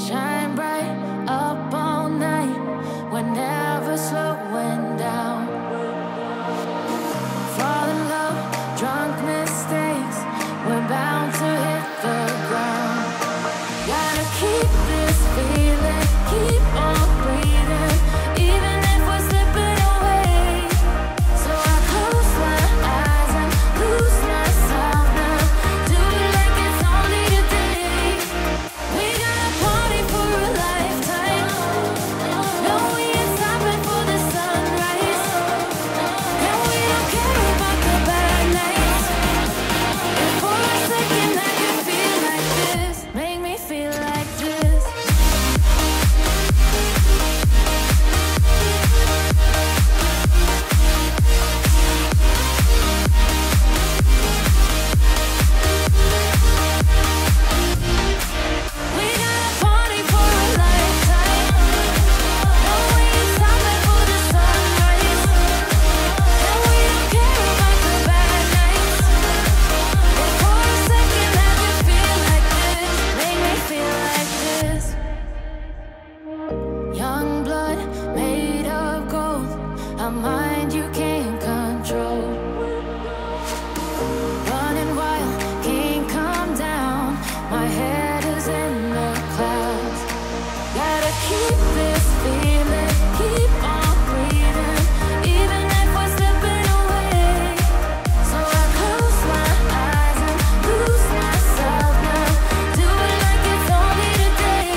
Shine bright up all night, we're never slowing down. Fall in love, drunk mistakes, we're bound to hit the ground. Gotta keep this feeling, keep on breathing, even if we're slipping away. So I close my eyes and lose myself now, do it like it's only today. We got a party for a lifetime, no we ain't stopping for the sunrise, and we don't care about the bad nights. And for a second I can feel like this, make me feel like this. We got a party for a lifetime, no we ain't stopping for the sunrise, and we don't care about the bad nights. And for a second I can feel like this, make me feel like this. Young blood made of gold, a mind you can't control. Running wild, can't come down, my head is in the clouds. Gotta keep this feeling, keep on breathing, even if we're slipping away. So I close my eyes and lose myself now, do it like it's only today.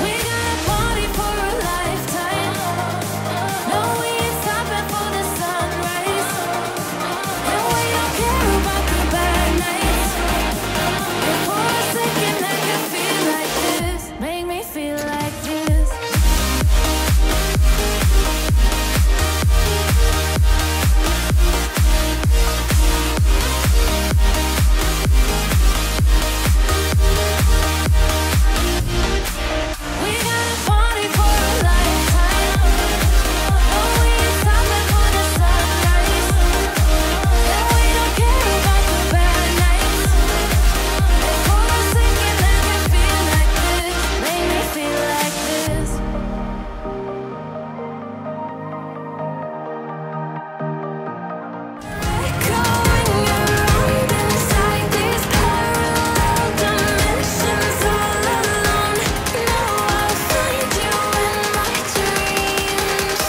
We got a party for a lifetime, no we ain't stopping for the sunrise, and we don't care about the bad nights. And for a second I can feel like this, make me feel like this. We got a party for a lifetime, no we ain't stopping for the sunrise, and we don't care about the bad nights. And for a second I can feel like this, make me feel like this. Going around inside these parallel dimensions all alone. Know I'll find you in my dreams.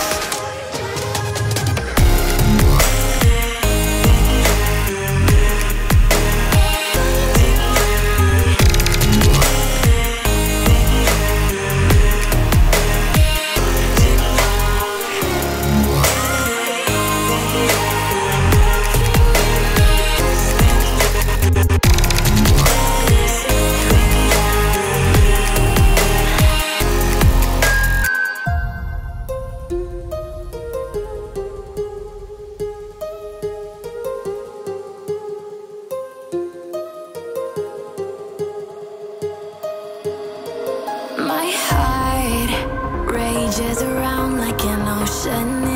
My heart rages around like an ocean